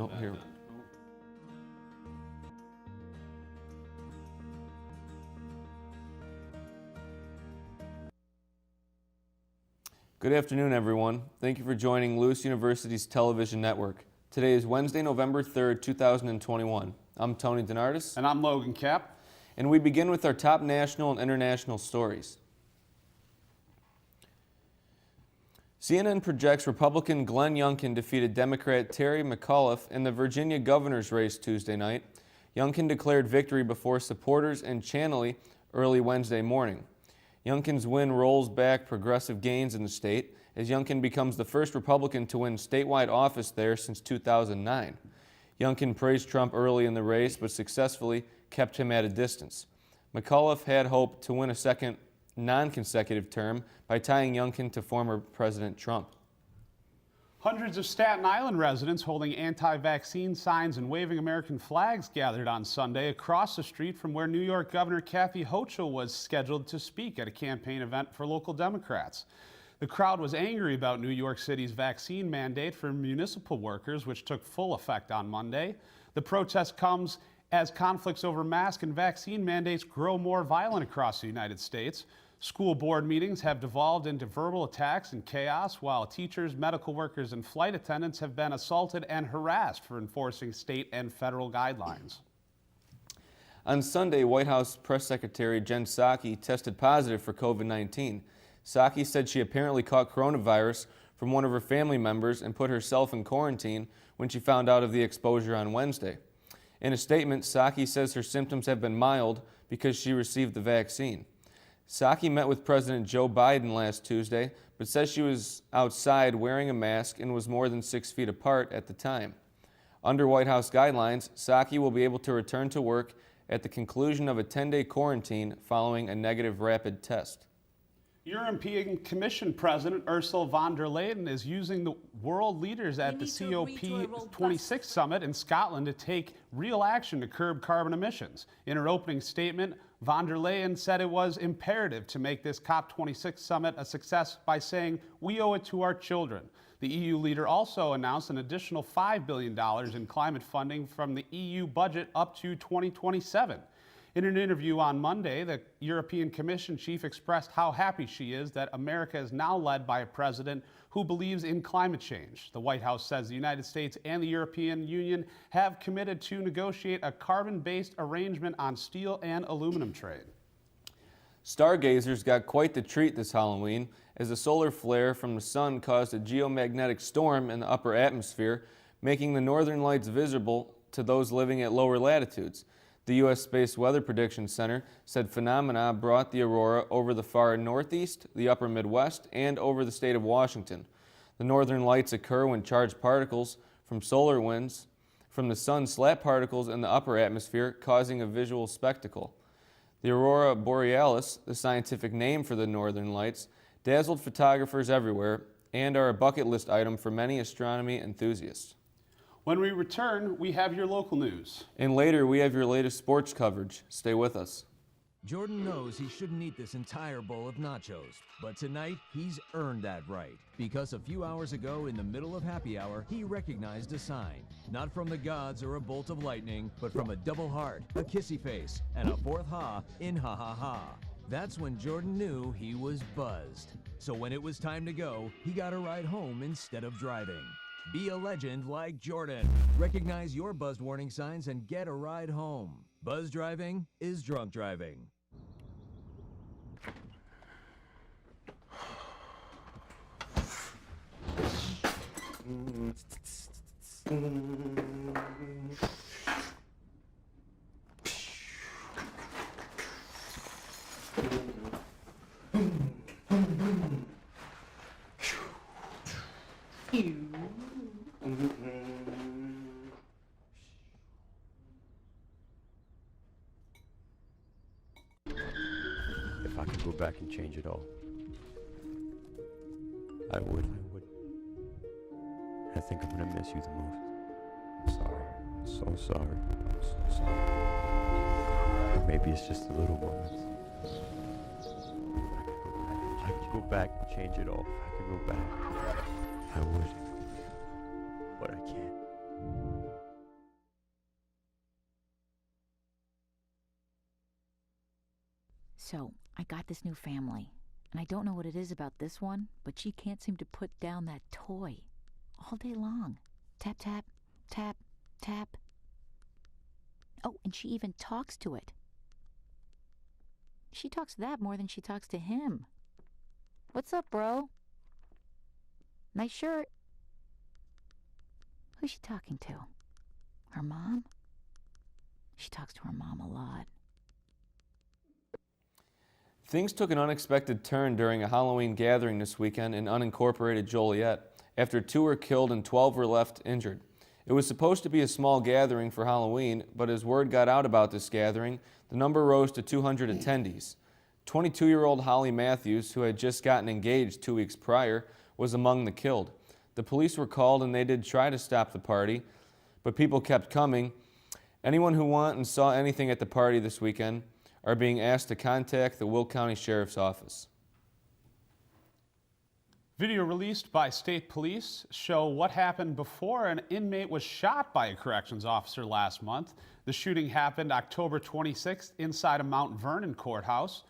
Oh, here. Good afternoon, everyone. Thank you for joining Lewis University's television network. Today is Wednesday, November 3rd, 2021. I'm Tony DeNardis. And I'm Logan Kapp. And we begin with our top national and international stories. CNN projects Republican Glenn Youngkin defeated Democrat Terry McAuliffe in the Virginia governor's race Tuesday night. Youngkin declared victory before supporters in Chantilly early Wednesday morning. Youngkin's win rolls back progressive gains in the state as Youngkin becomes the first Republican to win statewide office there since 2009. Youngkin praised Trump early in the race but successfully kept him at a distance. McAuliffe had hoped to win a second non-consecutive term by tying Youngkin to former President Trump. Hundreds of Staten Island residents holding anti-vaccine signs and waving American flags gathered on Sunday across the street from where New York Governor Kathy Hochul was scheduled to speak at a campaign event for local Democrats. The crowd was angry about New York City's vaccine mandate for municipal workers, which took full effect on Monday. The protest comes as conflicts over mask and vaccine mandates grow more violent across the United States. School board meetings have devolved into verbal attacks and chaos, while teachers, medical workers, and flight attendants have been assaulted and harassed for enforcing state and federal guidelines. On Sunday, White House Press Secretary Jen Psaki tested positive for COVID-19. Psaki said she apparently caught coronavirus from one of her family members and put herself in quarantine when she found out of the exposure on Wednesday. In a statement, Psaki says her symptoms have been mild because she received the vaccine. Psaki met with President Joe Biden last Tuesday, but says she was outside wearing a mask and was more than 6 feet apart at the time. Under White House guidelines, Psaki will be able to return to work at the conclusion of a 10-day quarantine following a negative rapid test. European Commission President Ursula von der Leyen is using the world leaders at the COP26 summit in Scotland to take real action to curb carbon emissions. In her opening statement, von der Leyen said it was imperative to make this COP26 summit a success by saying, "We owe it to our children." The EU leader also announced an additional $5 billion in climate funding from the EU budget up to 2027. In an interview on Monday, the European Commission chief expressed how happy she is that America is now led by a president who believes in climate change. The White House says the United States and the European Union have committed to negotiate a carbon-based arrangement on steel and aluminum trade. Stargazers got quite the treat this Halloween as a solar flare from the sun caused a geomagnetic storm in the upper atmosphere, making the northern lights visible to those living at lower latitudes. The U.S. Space Weather Prediction Center said phenomena brought the aurora over the far northeast, the upper Midwest, and over the state of Washington. The northern lights occur when charged particles from solar winds from the sun slap particles in the upper atmosphere, causing a visual spectacle. The aurora borealis, the scientific name for the northern lights, dazzled photographers everywhere and are a bucket list item for many astronomy enthusiasts. When we return, we have your local news. And later, we have your latest sports coverage. Stay with us. Jordan knows he shouldn't eat this entire bowl of nachos, but tonight he's earned that right. Because a few hours ago, in the middle of happy hour, he recognized a sign. Not from the gods or a bolt of lightning, but from a double heart, a kissy face, and a fourth ha in ha ha ha. That's when Jordan knew he was buzzed. So when it was time to go, he got a ride home instead of driving. Be a legend like Jordan. Recognize your buzzed warning signs and get a ride home. Buzz driving is drunk driving. If I could go back and change it all, I would. I think I'm gonna miss you the most. I'm sorry. I'm so sorry. I'm so sorry. Maybe it's just the little moments. If I could go back and change it all. If I could go back, I would. But I can't. So, I got this new family, and I don't know what it is about this one, but she can't seem to put down that toy all day long. Tap, tap, tap, tap. Oh, and she even talks to it. She talks to that more than she talks to him. What's up, bro? Nice shirt. Who's she talking to? Her mom? She talks to her mom a lot. Things took an unexpected turn during a Halloween gathering this weekend in unincorporated Joliet, after 2 were killed and 12 were left injured. It was supposed to be a small gathering for Halloween, but as word got out about this gathering, the number rose to 200 attendees. 22-year-old Holly Matthews, who had just gotten engaged 2 weeks prior, was among the killed. The police were called and they did try to stop the party, but people kept coming. Anyone who went and saw anything at the party this weekend are being asked to contact the Will County Sheriff's Office. Video released by state police show what happened before an inmate was shot by a corrections officer last month. The shooting happened October 26th inside a Mount Vernon courthouse.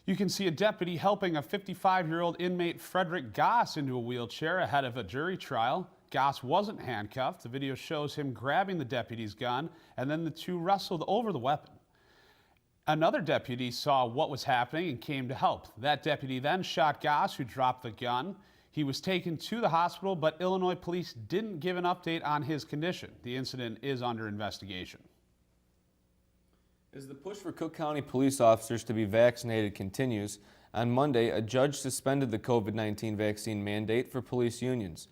You can see a deputy helping a 55-year-old inmate, Frederick Goss, into a wheelchair ahead of a jury trial. Goss wasn't handcuffed. The video shows him grabbing the deputy's gun, and then the two wrestled over the weapon. Another deputy saw what was happening and came to help. That deputy then shot Goss, who dropped the gun. He was taken to the hospital, but Illinois police didn't give an update on his condition. The incident is under investigation. As the push for Cook County police officers to be vaccinated continues, on Monday, a judge suspended the COVID-19 vaccine mandate for police unions.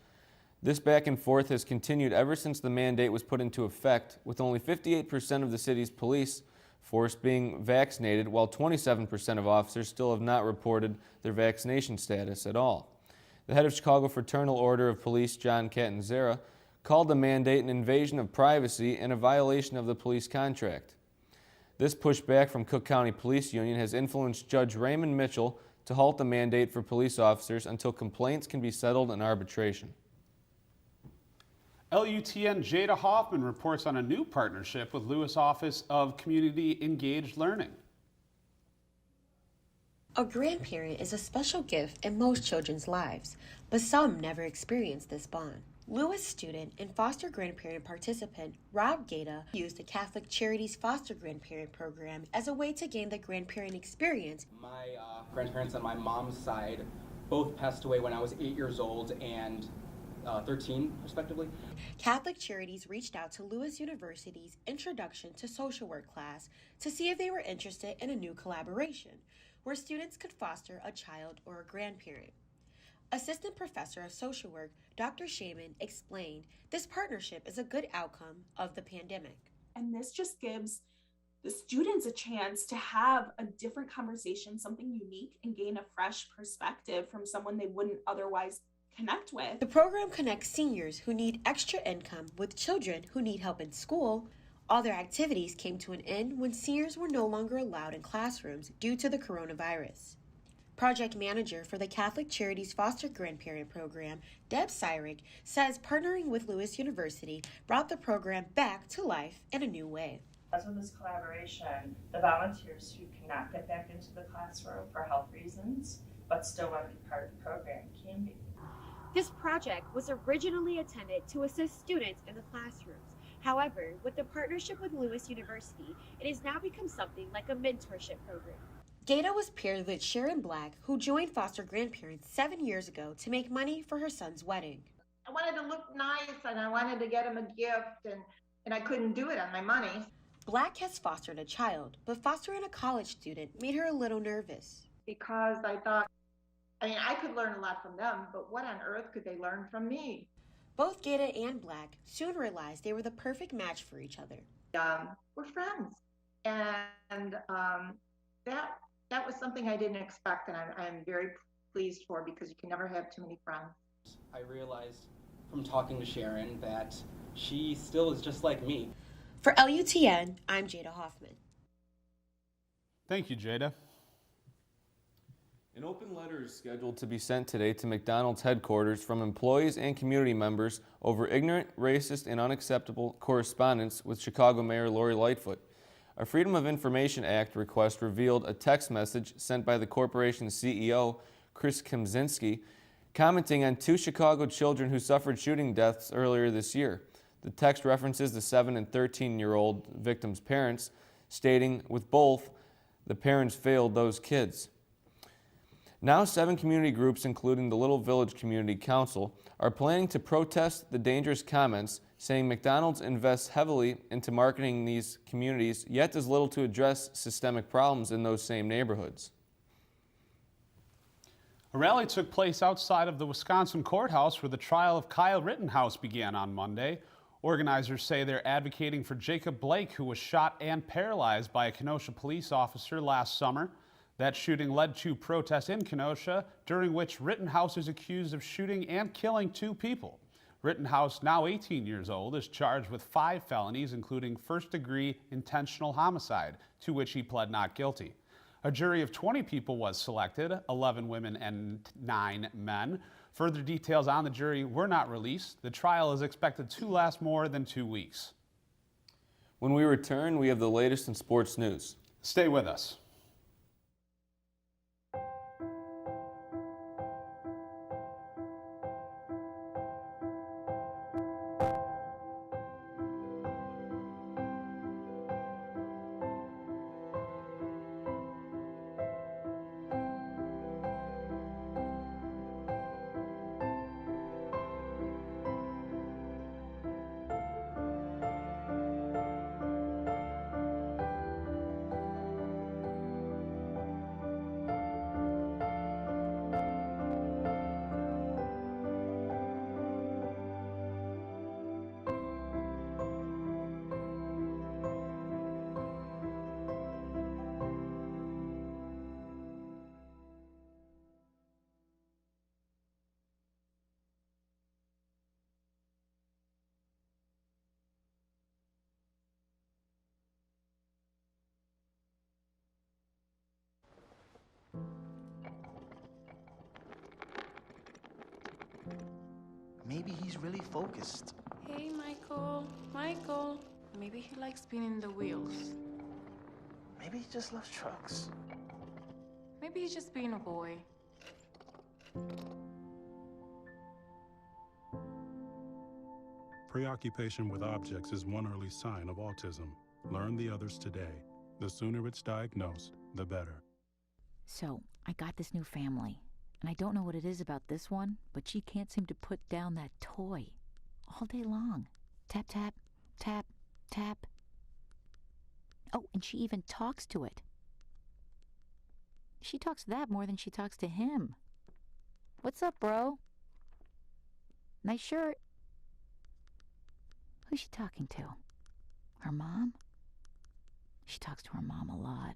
This back and forth has continued ever since the mandate was put into effect, with only 58% of the city's police force being vaccinated, while 27% of officers still have not reported their vaccination status at all. The head of Chicago Fraternal Order of Police, John Catanzara, called the mandate an invasion of privacy and a violation of the police contract. This pushback from Cook County Police Union has influenced Judge Raymond Mitchell to halt the mandate for police officers until complaints can be settled in arbitration. LUTN Jada Hoffman reports on a new partnership with Lewis Office of Community Engaged Learning. A grandparent is a special gift in most children's lives, but some never experience this bond. Lewis student and foster grandparent participant Rob Gata used the Catholic Charities Foster Grandparent Program as a way to gain the grandparent experience. My grandparents on my mom's side both passed away when I was 8 years old and 13, respectively. Catholic Charities reached out to Lewis University's Introduction to Social Work class to see if they were interested in a new collaboration where students could foster a child or a grandparent. Assistant Professor of Social Work, Dr. Shaman, explained this partnership is a good outcome of the pandemic. And this just gives the students a chance to have a different conversation, something unique, and gain a fresh perspective from someone they wouldn't otherwise connect with. The program connects seniors who need extra income with children who need help in school. All their activities came to an end when seniors were no longer allowed in classrooms due to the coronavirus. Project manager for the Catholic Charities Foster Grandparent Program, Deb Syrick, says partnering with Lewis University brought the program back to life in a new way. Because of this collaboration, the volunteers who cannot get back into the classroom for health reasons, but still want to be part of the program, can be. This project was originally intended to assist students in the classrooms. However, with the partnership with Lewis University, it has now become something like a mentorship program. Gata was paired with Sharon Black, who joined foster grandparents 7 years ago to make money for her son's wedding. I wanted to look nice and I wanted to get him a gift and I couldn't do it on my money. Black has fostered a child, but fostering a college student made her a little nervous. Because I thought, I could learn a lot from them, but what on earth could they learn from me? Both Gata and Black soon realized they were the perfect match for each other. We're friends. And that was something I didn't expect, and I'm very pleased for, because you can never have too many friends. I realized from talking to Sharon that she still is just like me. For LUTN, I'm Jada Hoffman. Thank you, Jada. An open letter is scheduled to be sent today to McDonald's headquarters from employees and community members over ignorant, racist, and unacceptable correspondence with Chicago Mayor Lori Lightfoot. A Freedom of Information Act request revealed a text message sent by the corporation's CEO, Chris Kemczynski, commenting on 2 Chicago children who suffered shooting deaths earlier this year. The text references the 7 and 13-year-old victims' parents, stating, with both, the parents failed those kids. Now 7 community groups, including the Little Village Community Council, are planning to protest the dangerous comments, saying McDonald's invests heavily into marketing these communities, yet does little to address systemic problems in those same neighborhoods. A rally took place outside of the Wisconsin courthouse where the trial of Kyle Rittenhouse began on Monday. Organizers say they're advocating for Jacob Blake, who was shot and paralyzed by a Kenosha police officer last summer. That shooting led to protests in Kenosha, during which Rittenhouse is accused of shooting and killing 2 people. Rittenhouse, now 18 years old, is charged with 5 felonies, including first-degree intentional homicide, to which he pled not guilty. A jury of 20 people was selected, 11 women and 9 men. Further details on the jury were not released. The trial is expected to last more than 2 weeks. When we return, we have the latest in sports news. Stay with us. Maybe he's really focused. Hey, Michael. Michael. Maybe he likes spinning the wheels. Maybe he just loves trucks. Maybe he's just being a boy. Preoccupation with objects is one early sign of autism. Learn the others today. The sooner it's diagnosed, the better. So, I got this new family. And I don't know what it is about this one, but she can't seem to put down that toy all day long. Tap, tap, tap, tap. Oh, and she even talks to it. She talks to that more than she talks to him. What's up, bro? Nice shirt. Who's she talking to? Her mom? She talks to her mom a lot.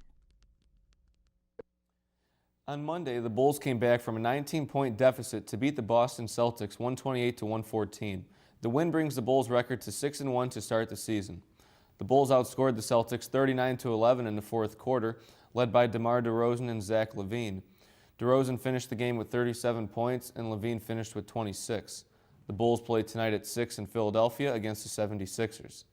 On Monday, the Bulls came back from a 19-point deficit to beat the Boston Celtics 128-114. The win brings the Bulls' record to 6-1 to start the season. The Bulls outscored the Celtics 39-11 in the fourth quarter, led by DeMar DeRozan and Zach LaVine. DeRozan finished the game with 37 points, and LaVine finished with 26. The Bulls play tonight at 6 in Philadelphia against the 76ers.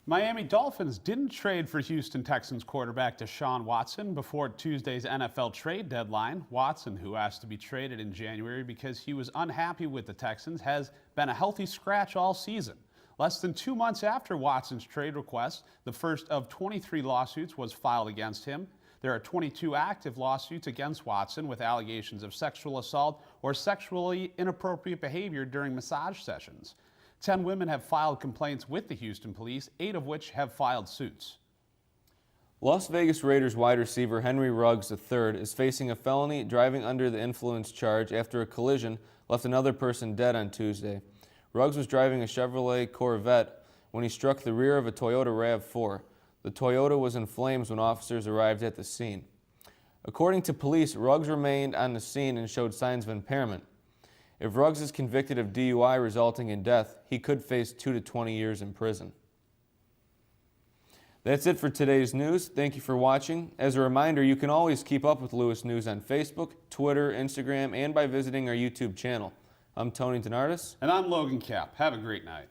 Miami Dolphins didn't trade for Houston Texans quarterback Deshaun Watson before Tuesday's NFL trade deadline. Watson, who asked to be traded in January because he was unhappy with the Texans, has been a healthy scratch all season. Less than 2 months after Watson's trade request, the first of 23 lawsuits was filed against him. There are 22 active lawsuits against Watson with allegations of sexual assault or sexually inappropriate behavior during massage sessions. 10 women have filed complaints with the Houston police, 8 of which have filed suits. Las Vegas Raiders wide receiver Henry Ruggs III is facing a felony driving under the influence charge after a collision left another person dead on Tuesday. Ruggs was driving a Chevrolet Corvette when he struck the rear of a Toyota RAV4. The Toyota was in flames when officers arrived at the scene. According to police, Ruggs remained on the scene and showed signs of impairment. If Ruggs is convicted of DUI resulting in death, he could face 2 to 20 years in prison. That's it for today's news. Thank you for watching. As a reminder, you can always keep up with Lewis News on Facebook, Twitter, Instagram, and by visiting our YouTube channel. I'm Tony DeNardis. And I'm Logan Cap. Have a great night.